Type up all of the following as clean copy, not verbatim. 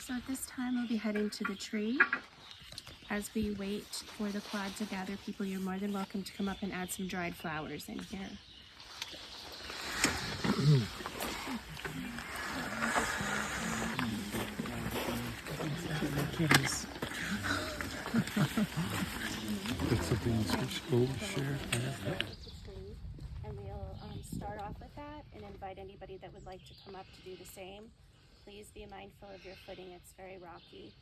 So at this time, we'll be heading to the tree. As we wait for the quad to gather people, you're more than welcome to come up and add some dried flowers in here. Kitties. And we'll start off with that and invite anybody that would like to come up to do the same. Please be mindful of your footing, it's very rocky.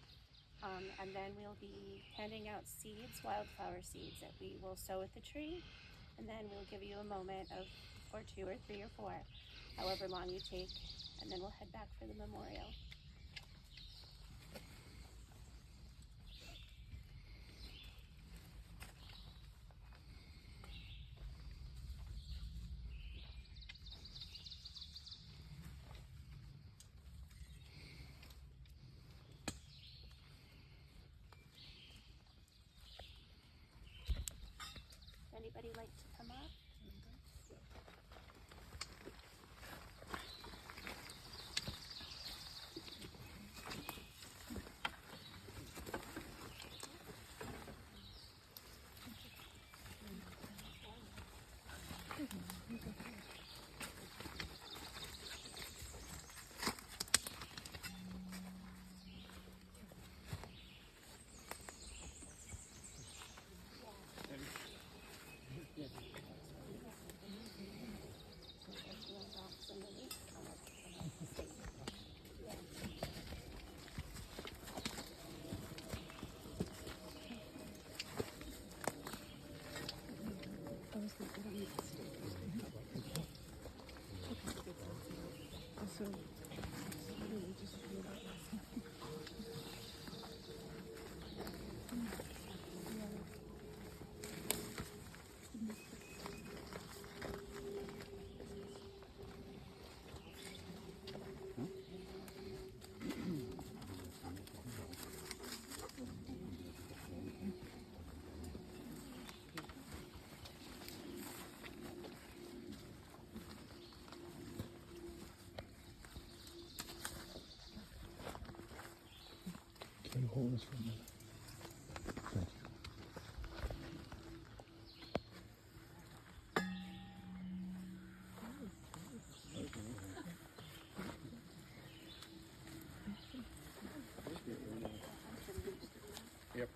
And then we'll be handing out seeds, wildflower seeds that we will sow at the tree. And then we'll give you a moment of, or 2 or 3 or 4, however long you take, and then we'll head back for the memorial. Anybody like to come up? Can you hold this for a minute? Thank you. Yep.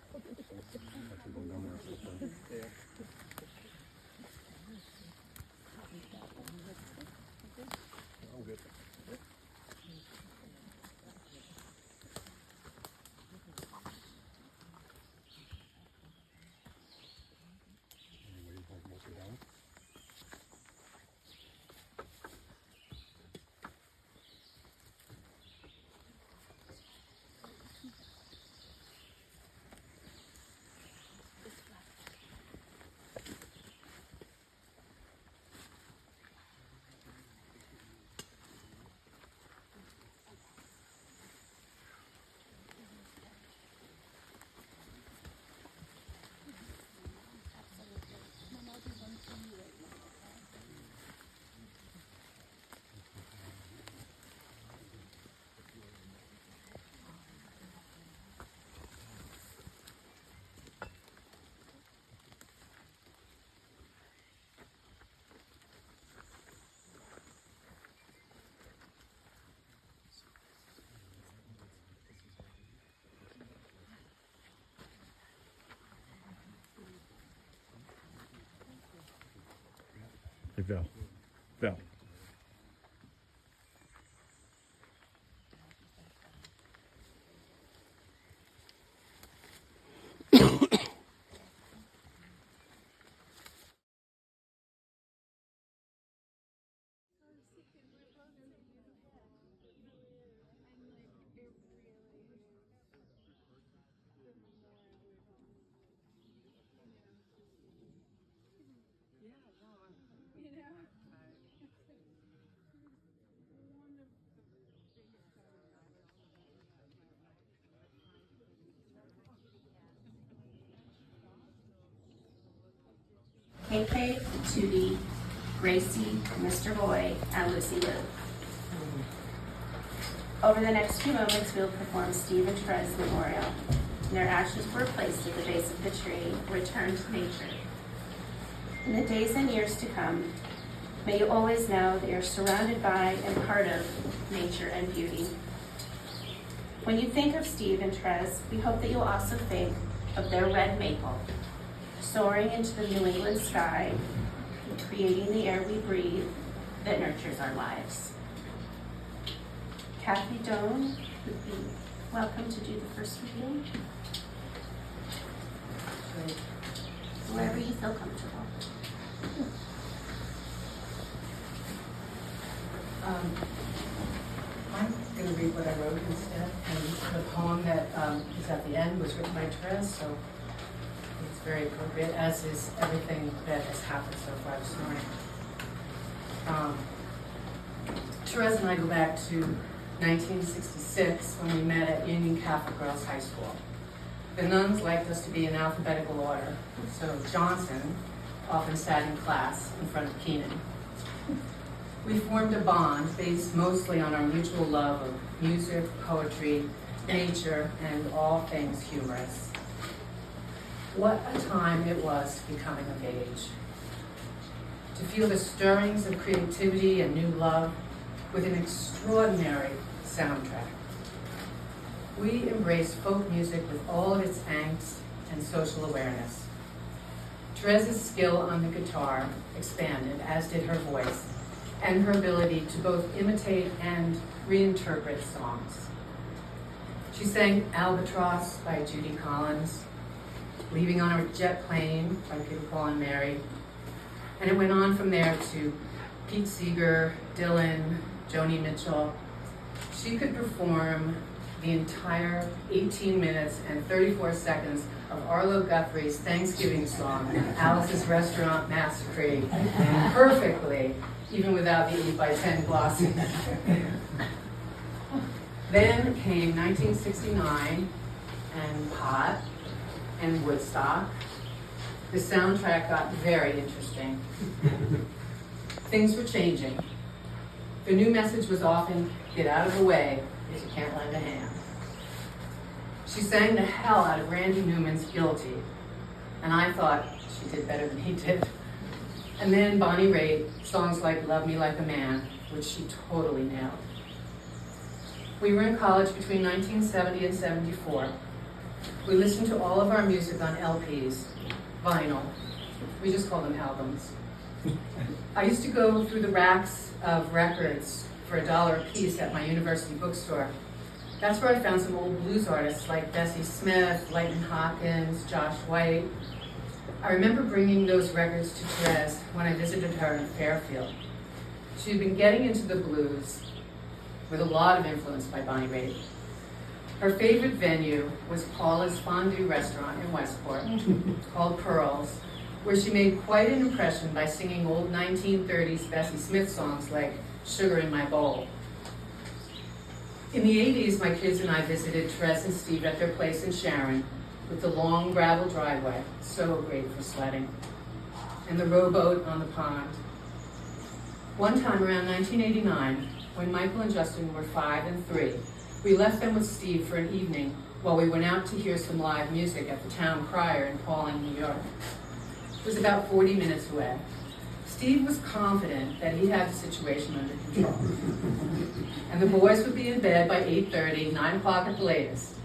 All good. Hey, Val. Val. Hey Faith, Tootie, Gracie, Mr. Boy, and Lucy Lou. Over the next few moments, we'll perform Steve and Thérèse Memorial. And their ashes were placed at the base of the tree, returned to nature. In the days and years to come, may you always know that you're surrounded by and part of nature and beauty. When you think of Steve and Thérèse, we hope that you'll also think of their red maple, soaring into the New England sky, and creating the air we breathe that nurtures our lives. Kathy Doan would be welcome to do the first reading. Wherever you feel comfortable. I'm going to read what I wrote instead, and the poem that is at the end was written by Thérèse, so it's very appropriate, as is everything that has happened so far this morning. Thérèse and I go back to 1966 when we met at Union Catholic Girls High School. The nuns liked us to be in alphabetical order, so Johnson often sat in class in front of Keenen. We formed a bond based mostly on our mutual love of music, poetry, nature, and all things humorous. What a time it was becoming of age. To feel the stirrings of creativity and new love with an extraordinary soundtrack. We embraced folk music with all of its angst and social awareness. Thérèse's skill on the guitar expanded, as did her voice, and her ability to both imitate and reinterpret songs. She sang Albatross by Judy Collins, Leaving on a Jet Plane by Peter, Paul and Mary, and it went on from there to Pete Seeger, Dylan, Joni Mitchell. She could perform the entire 18 minutes and 34 seconds of Arlo Guthrie's Thanksgiving song, Alice's Restaurant Massacre, perfectly, even without the 8x10 glossy. Then came 1969 and Pot and Woodstock. The soundtrack got very interesting. Things were changing. The new message was often, get out of the way, because you can't lend a hand. She sang the hell out of Randy Newman's Guilty, and I thought she did better than he did. And then Bonnie Raitt, songs like Love Me Like a Man, which she totally nailed. We were in college between 1970 and 74. We listened to all of our music on LPs, vinyl. We just call them albums. I used to go through the racks of records for $1 a piece at my university bookstore. That's where I found some old blues artists like Bessie Smith, Lightnin' Hopkins, Josh White. I remember bringing those records to Thérèse when I visited her in Fairfield. She had been getting into the blues with a lot of influence by Bonnie Raitt. Her favorite venue was Paula's Fondue restaurant in Westport, called Pearls, where she made quite an impression by singing old 1930s Bessie Smith songs like Sugar in My Bowl. In the 80s, my kids and I visited Thérèse and Steve at their place in Sharon with the long gravel driveway, so great for sledding, and the rowboat on the pond. One time around 1989, when Michael and Justin were 5 and 3, we left them with Steve for an evening while we went out to hear some live music at the Town Crier in Pauling, New York. It was about 40 minutes away. Steve was confident that he had the situation under control. And the boys would be in bed by 8:30, 9 o'clock at the latest.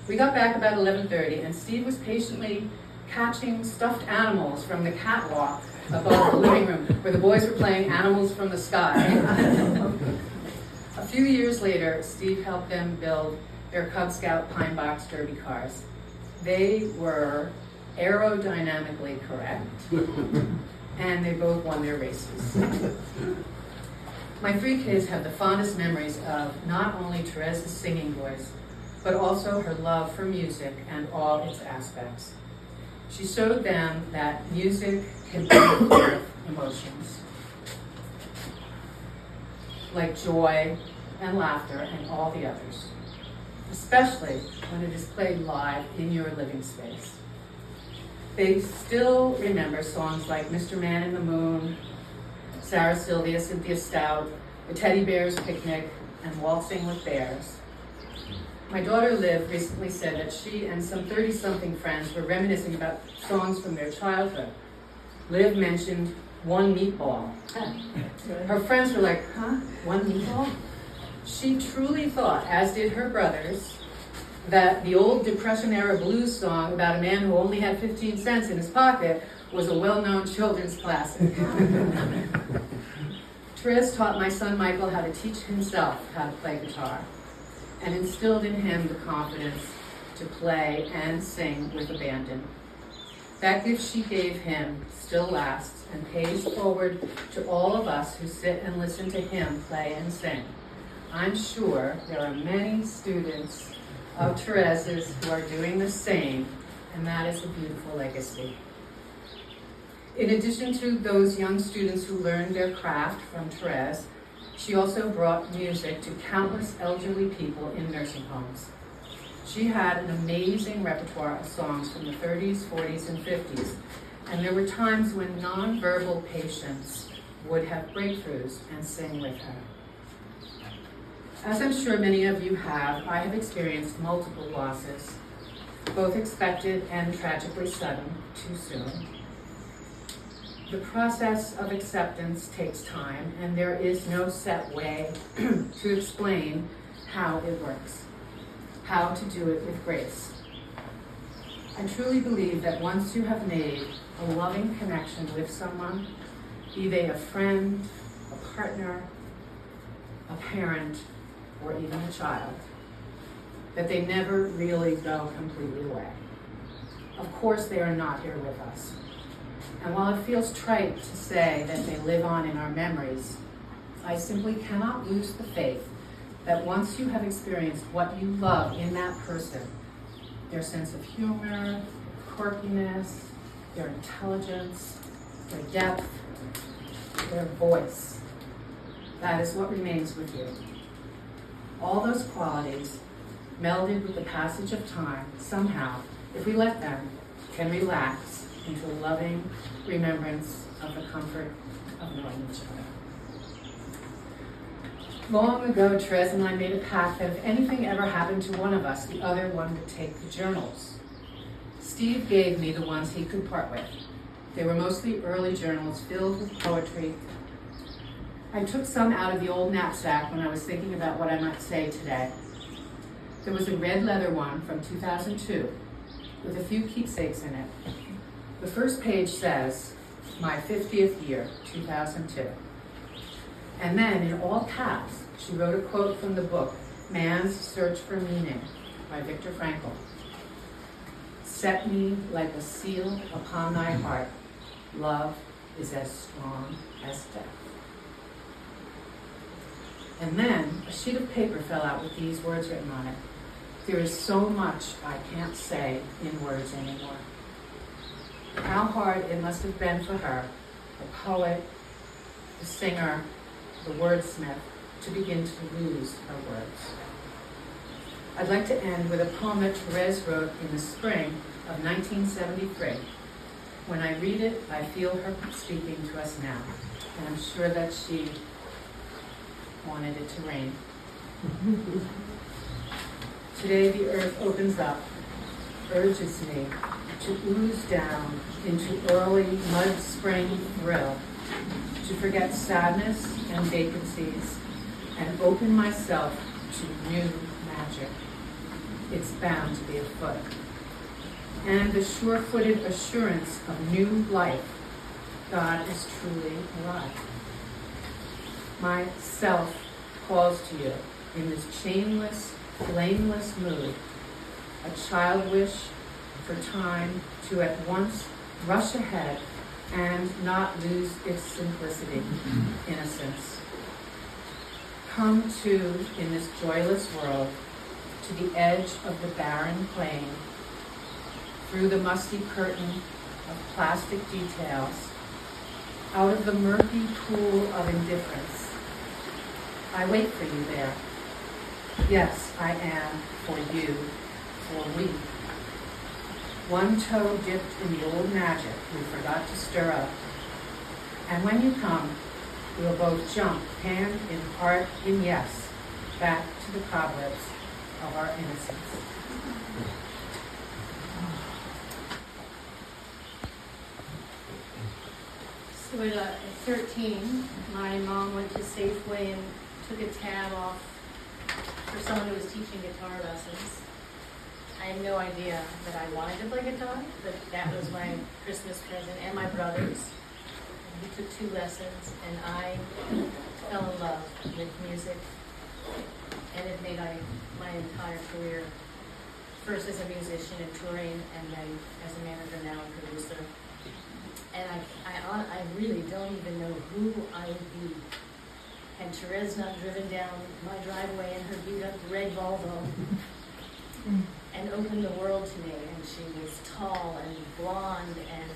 We got back about 11:30, and Steve was patiently catching stuffed animals from the catwalk above the living room, where the boys were playing Animals from the Sky. A few years later, Steve helped them build their Cub Scout Pine Box Derby cars. They were aerodynamically correct, and they both won their races. My 3 kids have the fondest memories of not only Thérèse's singing voice, but also her love for music and all its aspects. She showed them that music can bring forth emotions, like joy and laughter and all the others, especially when it is played live in your living space. They still remember songs like Mr. Man in the Moon, Sarah Sylvia, Cynthia Stout, The Teddy Bear's Picnic, and Waltzing with Bears. My daughter Liv recently said that she and some 30-something friends were reminiscing about songs from their childhood. Liv mentioned One Meatball. Her friends were like, huh? One Meatball? She truly thought, as did her brothers, that the old Depression-era blues song about a man who only had 15 cents in his pocket was a well-known children's classic. Thérèse taught my son Michael how to teach himself how to play guitar and instilled in him the confidence to play and sing with abandon. That gift she gave him still lasts and pays forward to all of us who sit and listen to him play and sing. I'm sure there are many students of Thérèse's who are doing the same, and that is a beautiful legacy. In addition to those young students who learned their craft from Thérèse, she also brought music to countless elderly people in nursing homes. She had an amazing repertoire of songs from the 30s, 40s, and 50s, and there were times when nonverbal patients would have breakthroughs and sing with her. As I'm sure many of you have, I have experienced multiple losses, both expected and tragically sudden, too soon. The process of acceptance takes time, and there is no set way to explain how it works, how to do it with grace. I truly believe that once you have made a loving connection with someone, be they a friend, a partner, a parent, or even a child, that they never really go completely away. Of course, they are not here with us. And while it feels trite to say that they live on in our memories, I simply cannot lose the faith that once you have experienced what you love in that person, their sense of humor, quirkiness, their intelligence, their depth, their voice, that is what remains with you. All those qualities, melded with the passage of time, somehow, if we let them, can relax into a loving remembrance of the comfort of knowing each other. Long ago, Thérèse and I made a pact that if anything ever happened to one of us, the other one would take the journals. Steve gave me the ones he could part with. They were mostly early journals filled with poetry. I took some out of the old knapsack when I was thinking about what I might say today. There was a red leather one from 2002 with a few keepsakes in it. The first page says, my 50th year, 2002. And then, in all caps, she wrote a quote from the book, Man's Search for Meaning, by Viktor Frankl. Set me like a seal upon thy heart. Love is as strong as death. And then, a sheet of paper fell out with these words written on it. There is so much I can't say in words anymore. How hard it must have been for her, the poet, the singer, the wordsmith, to begin to lose her words. I'd like to end with a poem that Thérèse wrote in the spring of 1973. When I read it, I feel her speaking to us now, and I'm sure that she wanted it to rain. Today the earth opens up, urges me to ooze down into early mud spring thrill, to forget sadness and vacancies, and open myself to new magic. It's bound to be afoot. And the sure-footed assurance of new life. God is truly alive. Myself calls to you in this chainless, flameless mood, a child wish for time to at once rush ahead and not lose its simplicity, innocence. Come to, in this joyless world, to the edge of the barren plain, through the musty curtain of plastic details, out of the murky pool of indifference. I wait for you there. Yes, I am for you, for we. One toe dipped in the old magic we forgot to stir up. And when you come, we'll both jump hand in heart in yes, back to the cobwebs of our innocence. So at 13, my mom went to Safeway and took a tab off for someone who was teaching guitar lessons. I had no idea that I wanted to play guitar, but that was my Christmas present, and my brother's. We took 2 lessons, and I fell in love with music, and it made my entire career, first as a musician and touring, and then as a manager now and producer. And I really don't even know who I would be had Thérèse not driven down my driveway in her beat-up red Volvo and opened the world to me. And she was tall and blonde and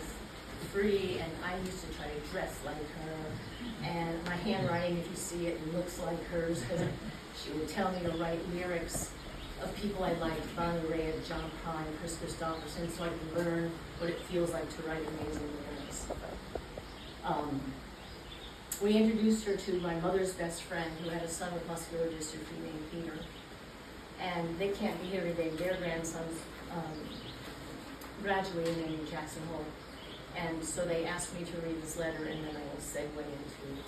free, and I used to try to dress like her. And my handwriting, if you see it, looks like hers, because she would tell me to write lyrics of people I liked, Bonnie Raitt, John Prine, Chris Christopherson, so I could learn what it feels like to write amazing lyrics. We introduced her to my mother's best friend, who had a son with muscular dystrophy named Peter. And they can't be here today. Their grandson's graduating in Jackson Hole. And so they asked me to read this letter, and then I will segue into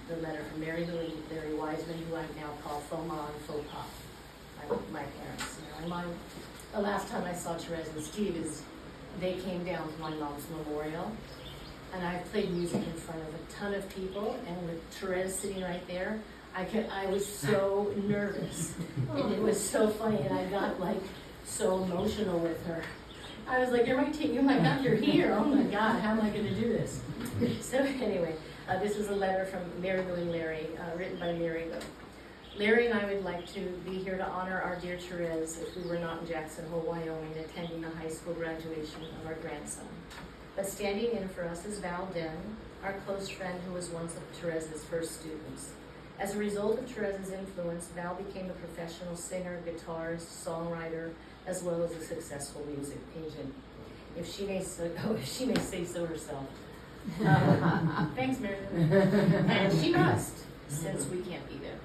the letter from Mary Lou and Larry Wiseman, who I now call Faux Ma and Faux Pa, my parents. You know, the last time I saw Thérèse and Steve is they came down to my mom's memorial, and I played music in front of a ton of people, and with Thérèse sitting right there, I was so nervous, and it was so funny, and I got like so emotional with her. I was like, you're my God, you're here. Oh my God, how am I going to do this? So anyway, this is a letter from Mary Lou and Larry, written by Mary Lou. Larry and I would like to be here to honor our dear Thérèse if we were not in Jackson Hole, Wyoming, attending the high school graduation of our grandson. But standing in for us is Val Den, our close friend who was one of Thérèse's first students. As a result of Thérèse's influence, Val became a professional singer, guitarist, songwriter, as well as a successful music agent, if she may say so herself. Thanks, Mary Lou. And she must, since we can't be there.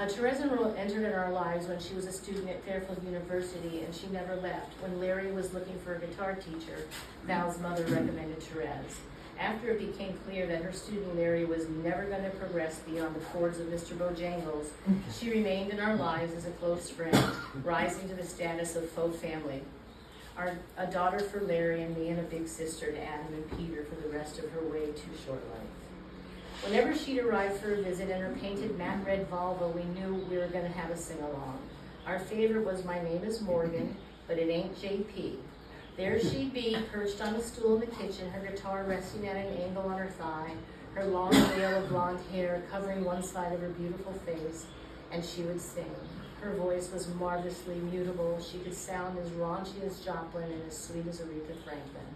Thérèse entered in our lives when she was a student at Fairfield University, and she never left. When Larry was looking for a guitar teacher, Val's mother recommended Thérèse. After it became clear that her student Larry was never going to progress beyond the chords of Mr. Bojangles, she remained in our lives as a close friend, rising to the status of faux family. A daughter for Larry and me, and a big sister to Adam and Peter for the rest of her way too short life. Whenever she'd arrive for a visit in her painted matte red Volvo, we knew we were going to have a sing-along. Our favorite was My Name is Morgan, but it ain't JP. There she'd be, perched on a stool in the kitchen, her guitar resting at an angle on her thigh, her long veil of blonde hair covering one side of her beautiful face, and she would sing. Her voice was marvelously mutable. She could sound as raunchy as Joplin and as sweet as Aretha Franklin.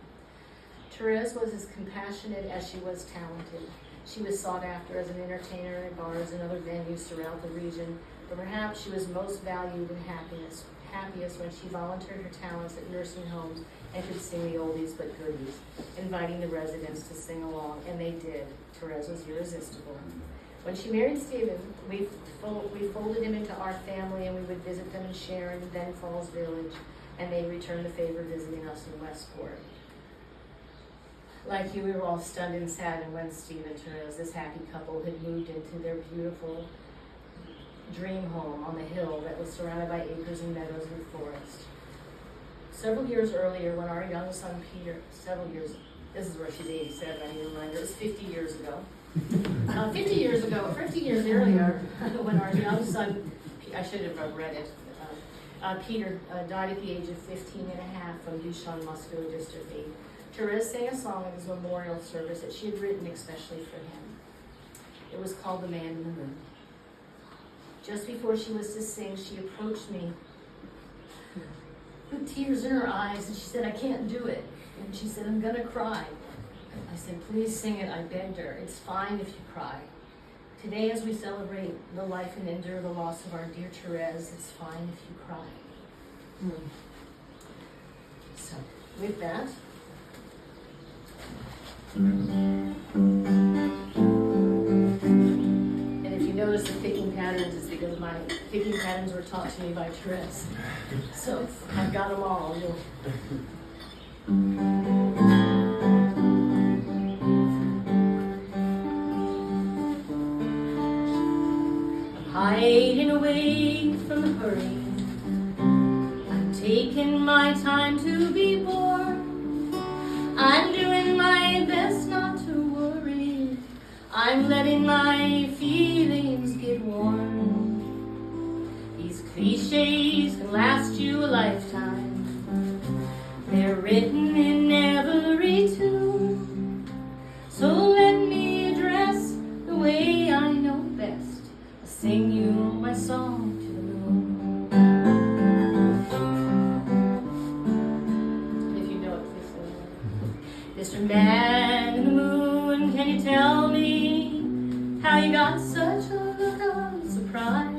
Thérèse was as compassionate as she was talented. She was sought after as an entertainer at bars and other venues throughout the region, but perhaps she was most valued and happiest when she volunteered her talents at nursing homes and could sing the oldies but goodies, inviting the residents to sing along, and they did. Thérèse was irresistible. When she married Stephen, we folded him into our family, and we would visit them in Sharon, then Falls Village, and they returned the favor visiting us in Westport. Like you, we were all stunned and saddened when Steve and Thérèse, this happy couple, had moved into their beautiful dream home on the hill that was surrounded by acres and meadows and forest. Several years earlier, when our young son Peter, this is where she's 87, I need a reminder, it was 50 years ago. 50 years earlier, when our young son, I should have read it, Peter died at the age of 15 and a half from Duchenne muscular dystrophy. Thérèse sang a song in his memorial service that she had written especially for him. It was called The Man in the Moon. Just before she was to sing, she approached me with tears in her eyes, and she said, I can't do it. And she said, I'm gonna cry. I said, please sing it, I begged her. It's fine if you cry. Today, as we celebrate the life and endure the loss of our dear Thérèse, it's fine if you cry. So, with that, and if you notice the picking patterns, it's because my picking patterns were taught to me by Thérèse. So I've got them all. Hiding away from the hurry, I'm taking my time to be bored. I'm doing my best not to worry. I'm letting my feelings get warm. These cliches can last you a lifetime. They're written in every tune. So let me address the way I know best. I'll sing you my song to the moon. If you know it, please sing it. Mr. Man in the Moon, can you tell me how you got such a look of surprise?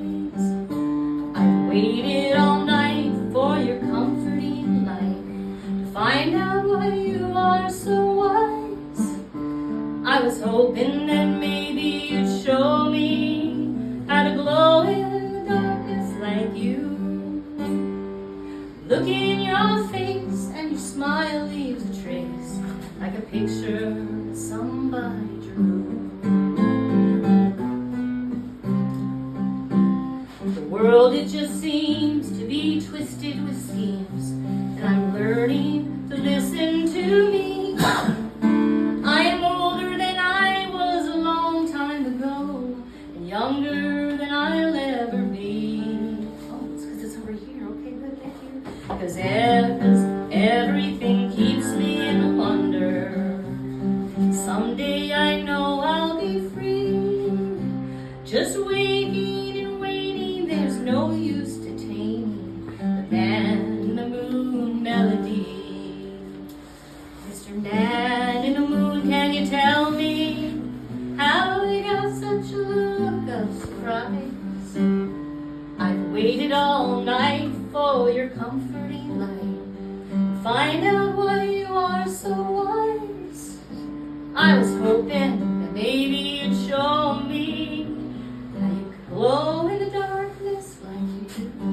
I've waited all night for your comforting light to find out why you are so wise. I was hoping that maybe you'd show me how to glow in the darkness like you. Look in your face and your smile leaves a trace, like a picture that somebody drew. The world, it just seems to be twisted with schemes, and I'm learning to listen to me. I am older than I was a long time ago, and younger than I'll ever be. Oh, it's because it's over here. Okay, good, thank you. Because everything keeps me in wonder. Someday I know I'll be free. Just waking and waiting, there's no use to taming the man in the moon melody. Mr. Man in the Moon, can you tell me how you got such a look of surprise? I've waited all night for your comforting light, find out why you are so wise. I was hoping that maybe you'd show me how you could glow in the darkness like you do.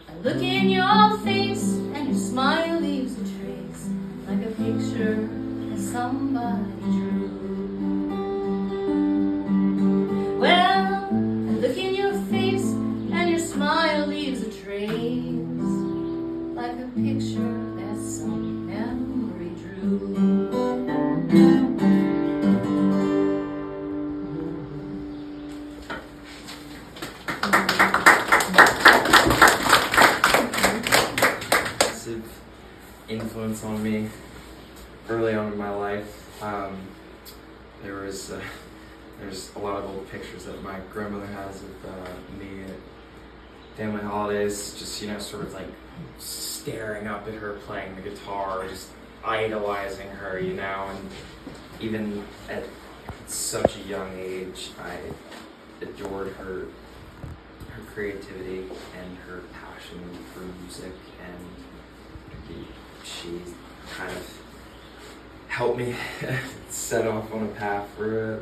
I look in your face and your smile leaves a trace, like a picture that somebody drew. Well, I look in your face and your smile leaves a trace, like a picture that some memory drew. Massive influence on me early on in my life. There's a lot of old pictures that my grandmother has of me at family holidays, just, sort of like staring up at her playing the guitar, just idolizing her, and even at such a young age, I adored her creativity and her passion for music, and she kind of helped me set off on a path for a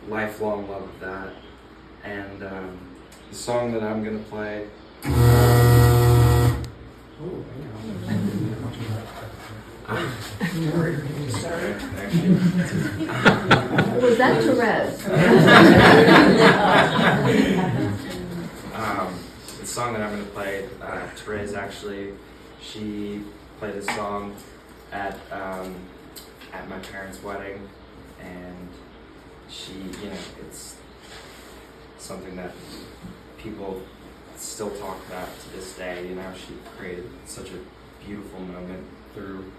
lifelong love of that. And the song that I'm gonna play. Sorry. Was that Thérèse? The song that I'm gonna play, Thérèse actually, she played a song at my parents' wedding, and she, it's something that people still talk about to this day. She created such a beautiful moment through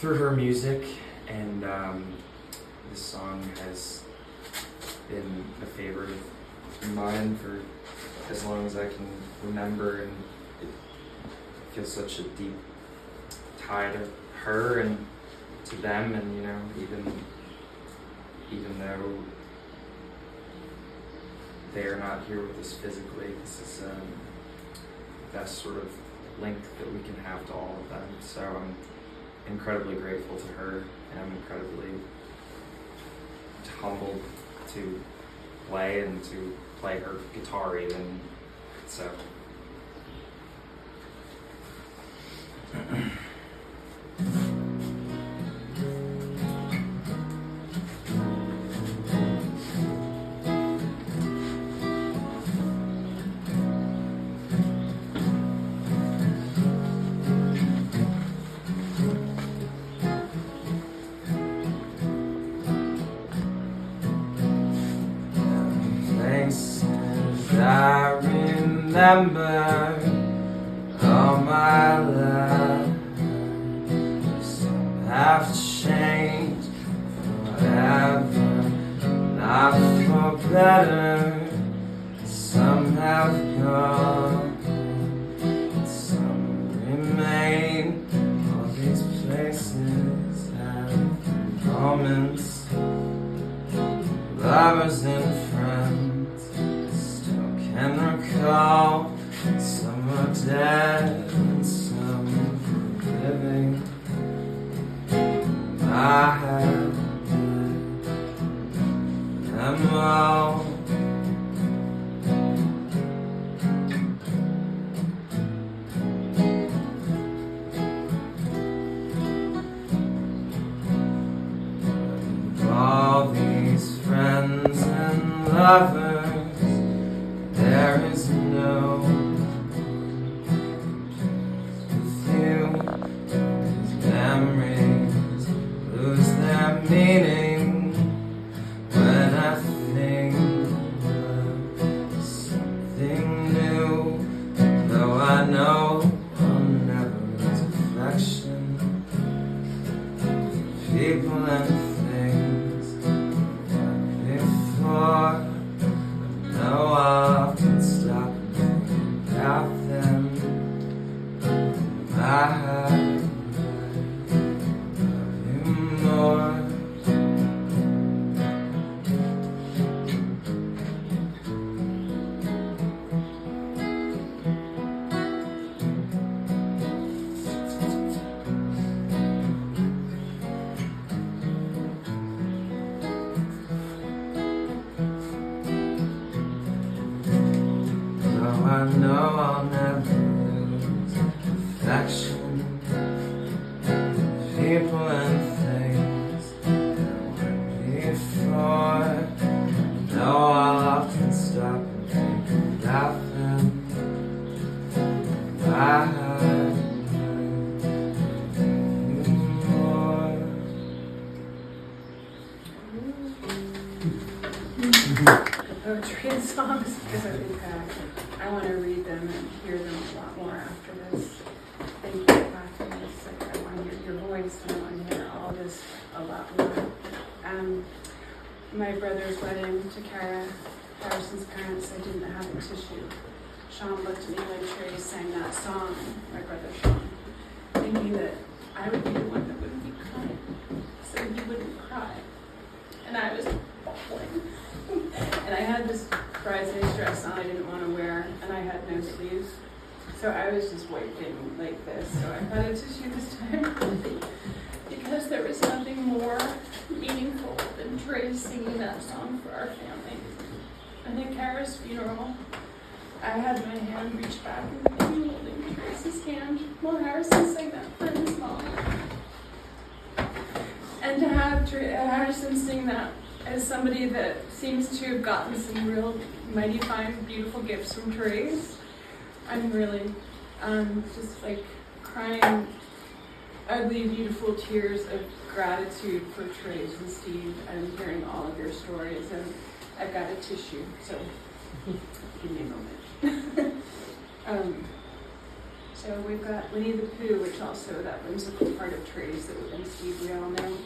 her music, and this song has been a favorite of mine for as long as I can remember, and it feels such a deep tie to her and to them, and even though they are not here with us physically, this is the best sort of link that we can have to all of them. So I'm incredibly grateful to her, and I'm incredibly humbled to play and to play her guitar even. So. I remember all my life. Some have changed forever, not for better. Some have gone, some remain. All these places have moments, lovers and friends. And recall, some are dead and some living. I have them all. All these friends and lovers, there is no with you. These memories lose their meaning when I think of something new. Though I know I'll never lose affection, people and things before. No, I often stop and think about them. I have you more. I know I'll never lose affection, people and things that went before. No, I'll often stop and think about them. I have you more. The poetry and songs is an impact. I want to read them and hear them a lot more after this. Thank you for this. I want to hear your voice and I want to hear all this a lot more. My brother's wedding to Harrison's parents, I didn't have a tissue. Sean looked at me when Therese sang that song, my brother Sean, thinking that I would be the one that wouldn't be crying, so he wouldn't cry. And I was bawling. And I had this bridesmaid dress on I didn't want to wear, and I had no sleeves. So I was just wiping like this. So I had a tissue this time because there was nothing more meaningful than Thérèse singing that song for our family. And at Kara's funeral, I had my hand reached back and holding Therese's hand while Harrison sang that for his mom. And to have Harrison sing that as somebody that seems to have gotten some real mighty fine, beautiful gifts from Thérèse, I'm really just like crying ugly, beautiful tears of gratitude for Thérèse and Steve and hearing all of your stories. And I've got a tissue, so give me a moment. So we've got Winnie the Pooh, which also that whimsical part of Thérèse that and Steve we all know.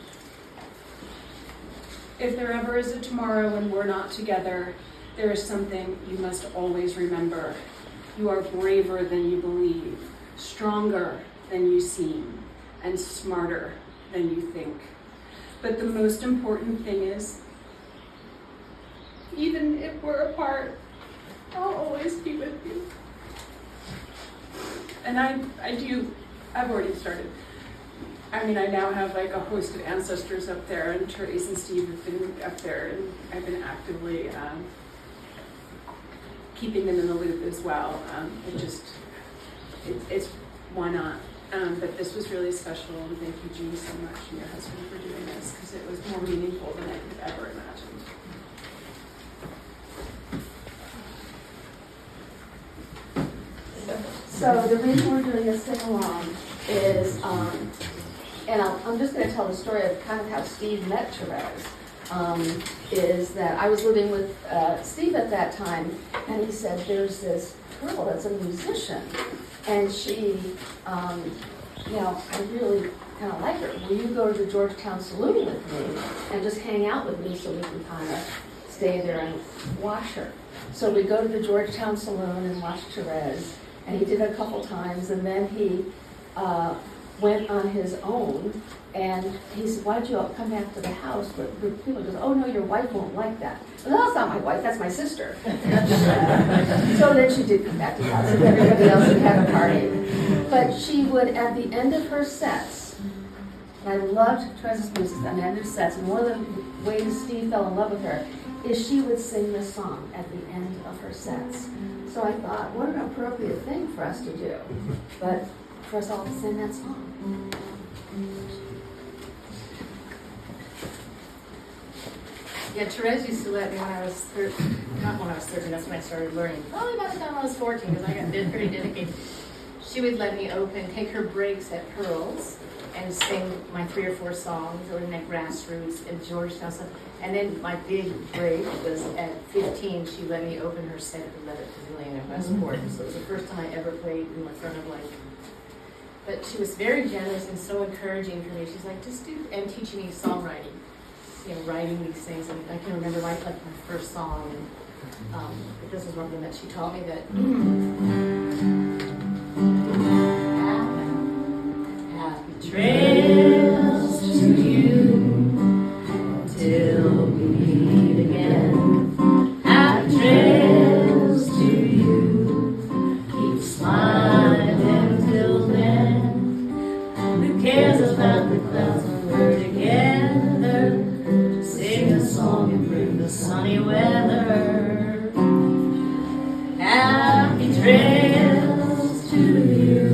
If there ever is a tomorrow when we're not together, there is something you must always remember. You are braver than you believe, stronger than you seem, and smarter than you think. But the most important thing is, even if we're apart, I'll always be with you. And I've already started. I mean, I now have like a host of ancestors up there, and Thérèse and Steve have been up there, and I've been actively keeping them in the loop as well. It's why not? But this was really special, and thank you, Jean, so much, and your husband for doing this, because it was more meaningful than I could ever imagined. So the reason we're doing this sing along is, and I'm just going to tell the story of kind of how Steve met Thérèse. Is that I was living with Steve at that time, and he said, "There's this girl that's a musician, and she, I really kind of like her. Will you go to the Georgetown Saloon with me and just hang out with me so we can kind of stay there and watch her?" So we go to the Georgetown Saloon and watch Thérèse, and he did it a couple times, and then he went on his own, and he said, "Why'd you all come back to the house?" But the people goes, "Oh no, your wife won't like that." "Well, that's not my wife, that's my sister." So then she did come back to the house, and everybody else had had a party. But she would, at the end of her sets, and I loved Therese's music at the end of sets, and one of the ways Steve fell in love with her is she would sing this song at the end of her sets. So I thought, what an appropriate thing for us to do, but for us all to sing that song. Yeah, Thérèse used to let me when I was 13, not when I was 13, that's when I started learning. Probably by the time I was 14, because I got pretty dedicated. She would let me take her breaks at Pearls and sing my 3 or 4 songs, or in that Grassroots at Georgetown stuff. And then my big break was at 15, she let me open her set at the 11th Pavilion in Westport. So it was the first time I ever played in front of but she was very generous and so encouraging for me. She's like, just do, and teaching me songwriting, writing these things. And I can remember my first song, and this is one of them that she taught me that. Happy trails to you till we meet again. Happy trails to you. Keep smiling till then. Who cares about the clouds when we're together? Sing a song and bring the sunny weather. Happy trails to you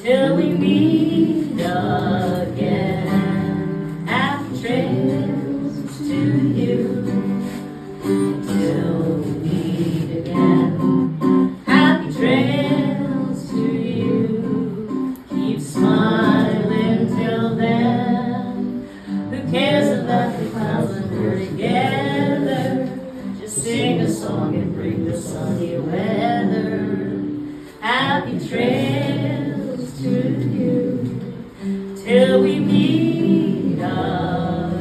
till we meet again. Happy trails to you till we meet again. Happy trails to you. Keep smiling till then. Who cares about the clouds when we're together? Just sing a song and bring the sunny weather. Happy trails to you till we meet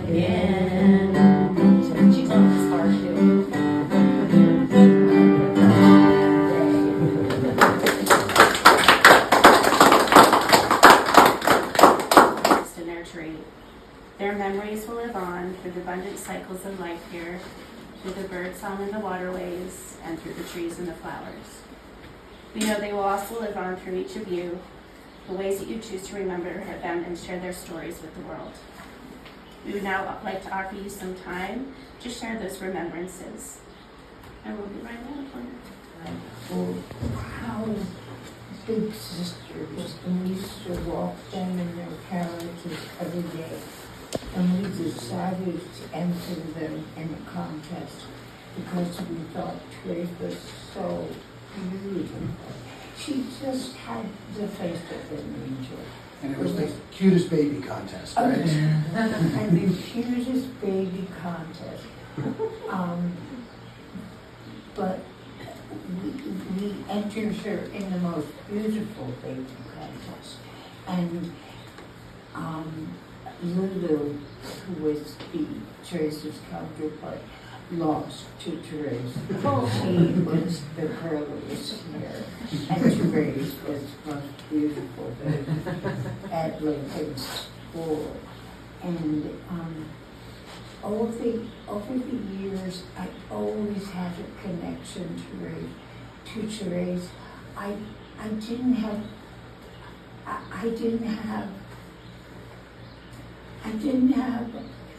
again. So she's on this part too. To nurturing. Their memories will live on through the abundant cycles of life here, through the bird song in the waterways, and through the trees and the flowers. We know they will also live on through each of you, the ways that you choose to remember them and share their stories with the world. We would now like to offer you some time to share those remembrances. And we'll be right around for you. How big sisters, and we used to walk them in their carriages every day. And we decided to enter them in a contest because we thought Thérèse was so beautiful. She just had the face of an angel. And it was the cutest baby contest, right? And the cutest baby contest. But we entered her in the most beautiful baby contest. And Lulu, who was Therése's counterpart, lost to Thérèse. She was the curliest hair, and Thérèse was the most beautiful baby at Lincoln School. And over the years, I always had a connection to Thérèse. I didn't have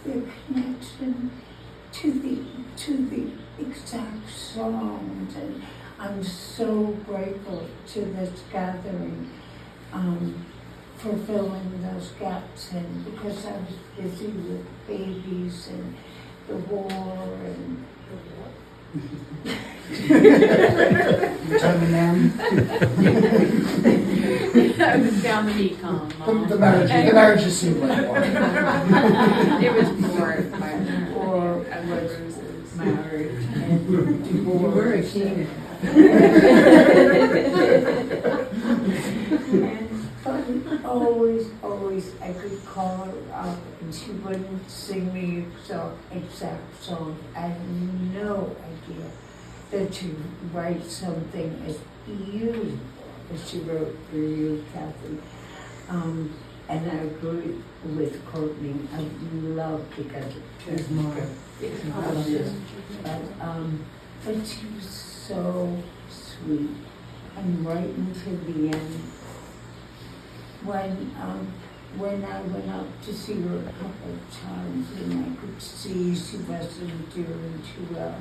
the connection to the exact songs, and I'm so grateful to this gathering for filling those gaps in, because I was busy with babies and the war and Retirement now. I was down the meat column, Mom. The marriage just seemed like war. It was more or I love roses. marriage and divorce. You were a Keenen. But always, I could call her up and she wouldn't sing me exact song. I had no idea that to write something as beautiful as she wrote for you, Kathy. And I agree with Courtney. I love because it's more. But she was so sweet. And right until the end, when I went up to see her a couple of times and I could see she wasn't doing too well,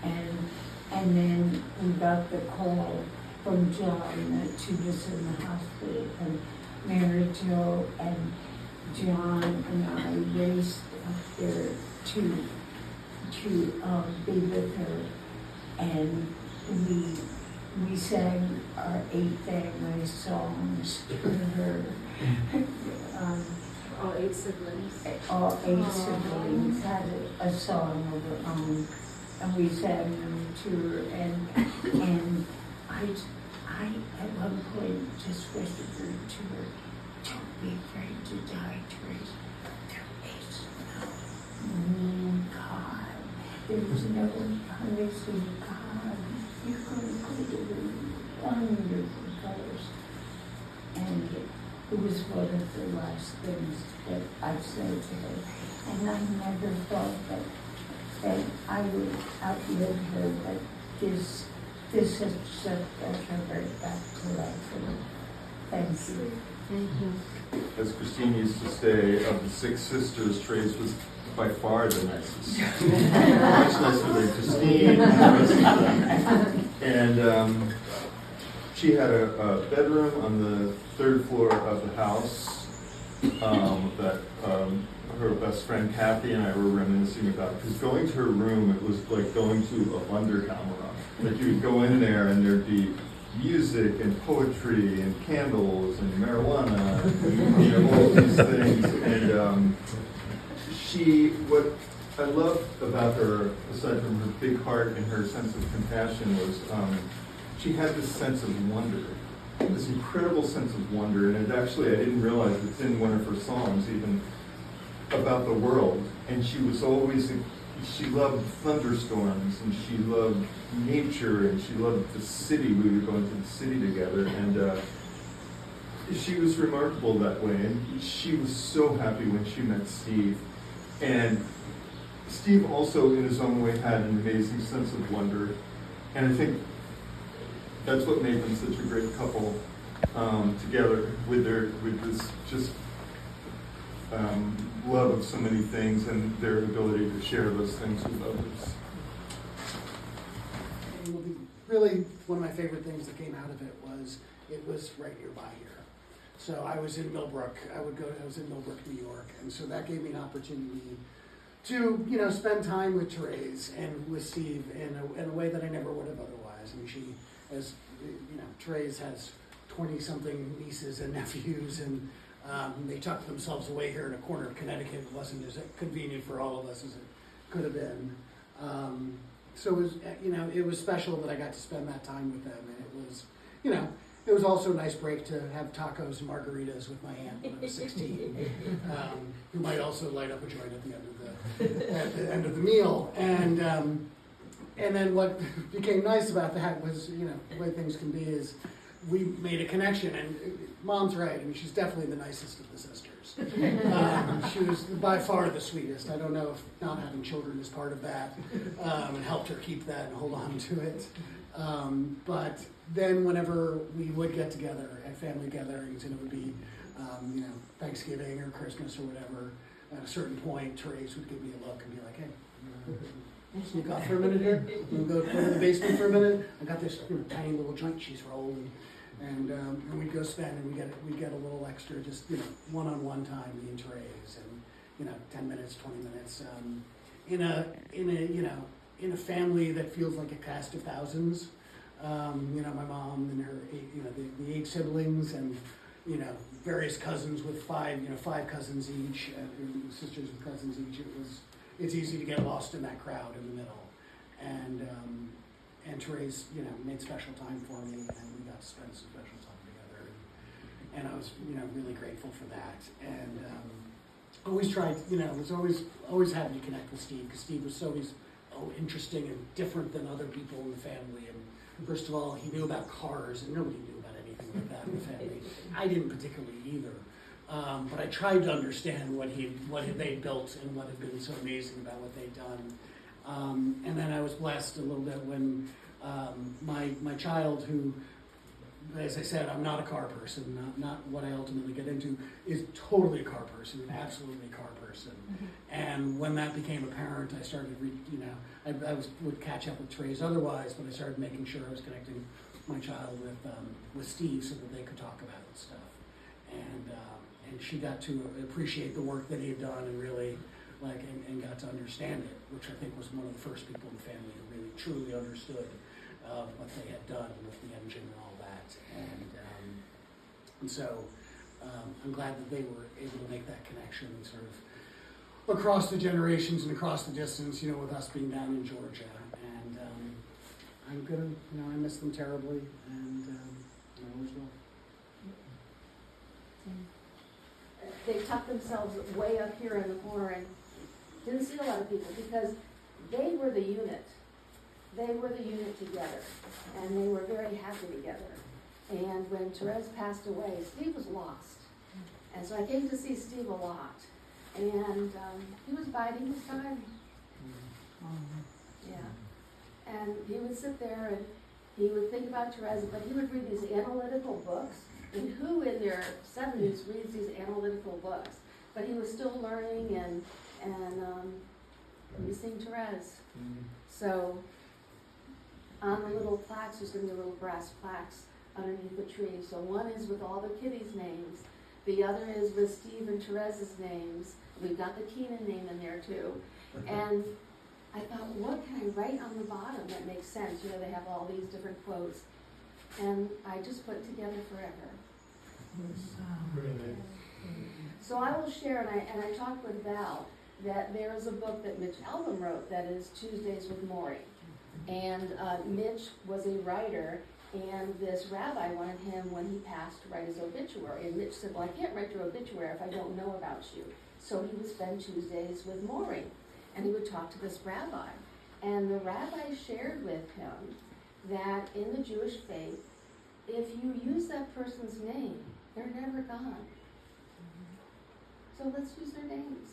and then we got the call from John that she was in the hospital, and Mary Jo and John and I raced up there to be with her, and we sang our 8 family songs to her. All 8 siblings. All 8 siblings had a song of their own, and we sang them to her. And I at one point just whispered to her, "Don't be afraid to die, Thérèse. There is no God. There is no punishing God. You're going to go to the wonderful place." And it was one of the last things that I said to her. And I never thought that I would outlive her, but this has set her right back to life. And thank you. As Christine used to say, of the 6 sisters, Thérèse was by far the nicest. Much nicer than Christine and the rest of them. And she had a bedroom on the 3rd floor of the house that her best friend Kathy and I were reminiscing about. Because going to her room, it was like going to a Wunderkammer. Like you would go in there and there'd be music and poetry and candles and marijuana, and, all these things. And what I loved about her, aside from her big heart and her sense of compassion, was she had this sense of wonder, this incredible sense of wonder. And I didn't realize it's in one of her songs even, about the world. And she loved thunderstorms, and she loved nature, and she loved the city. We would go into the city together, and she was remarkable that way. And she was so happy when she met Steve. And Steve also, in his own way, had an amazing sense of wonder. And I think that's what made them such a great couple together, with this just love of so many things and their ability to share those things with others. Really, one of my favorite things that came out of it was right nearby here. So I was in Millbrook. I was in Millbrook, New York, and so that gave me an opportunity to, spend time with Thérèse and with Steve in a way that I never would have otherwise. I mean, she, as Thérèse has 20-something nieces and nephews, and they tucked themselves away here in a corner of Connecticut. It wasn't as convenient for all of us as it could have been. So it was, it was special that I got to spend that time with them, and it was, it was also a nice break to have tacos and margaritas with my aunt when I was 16, who might also light up a joint at the end of the meal. And then what became nice about that was, the way things can be is we made a connection, and Mom's right. I mean, she's definitely the nicest of the sisters. She was by far the sweetest. I don't know if not having children is part of that, and helped her keep that and hold on to it. But then whenever we would get together at family gatherings, and it would be, Thanksgiving or Christmas or whatever, at a certain point, Thérèse would give me a look and be like, "Hey, sneak off for a minute here. We'll go to the basement for a minute. I got this tiny little joint she's rolled, and we'd go spend, and we get a little extra, just one-on-one time, me and Thérèse, and 10 minutes, 20 minutes, in a family that feels like a cast of thousands. My mom and her, the 8 siblings, and various cousins with 5 cousins each, sisters with cousins each. It's easy to get lost in that crowd in the middle, and Thérèse, made special time for me, and we got to spend some special time together, and I was, really grateful for that, and always tried, was always happy to connect with Steve, because Steve was so interesting and different than other people in the family, and first of all, he knew about cars, and nobody knew about anything like that in the family. I didn't particularly either. But I tried to understand what they'd built and what had been so amazing about what they'd done. And then I was blessed a little bit when my child, who, as I said, I'm not a car person, not what I ultimately get into, is totally a car person, absolutely a car person. And when that became apparent, I started, I would catch up with Thérèse otherwise, but I started making sure I was connecting my child with Steve so that they could talk about stuff. And she got to appreciate the work that he had done, and really and got to understand it, which I think was one of the first people in the family who really truly understood what they had done with the engine and all that. And so I'm glad that they were able to make that connection sort of across the generations and across the distance, with us being down in Georgia. And I'm gonna, I miss them terribly, and I always will. They tucked themselves way up here in the corner and didn't see a lot of people, because they were the unit. They were the unit together, and they were very happy together. And when Thérèse passed away, Steve was lost. And so I came to see Steve a lot. And he was biding his time. Yeah. And he would sit there and he would think about Thérèse, but he would read these analytical books. And who in their 70s reads these analytical books? But he was still learning and missing Thérèse. So on the little plaques, there's going to be little brass plaques underneath the tree. So one is with all the kiddies' names. The other is with Steve and Thérèse's names. We've got the Keenen name in there too. And I thought, what can I write on the bottom that makes sense? They have all these different quotes. And I just put together forever. So I will share, and I talked with Val, that there is a book that Mitch Albom wrote that is Tuesdays with Maury. And Mitch was a writer, and this rabbi wanted him, when he passed, to write his obituary. And Mitch said, well, I can't write your obituary if I don't know about you. So he would spend Tuesdays with Maury, and he would talk to this rabbi. And the rabbi shared with him that in the Jewish faith, if you use that person's name, they're never gone. So let's use their names.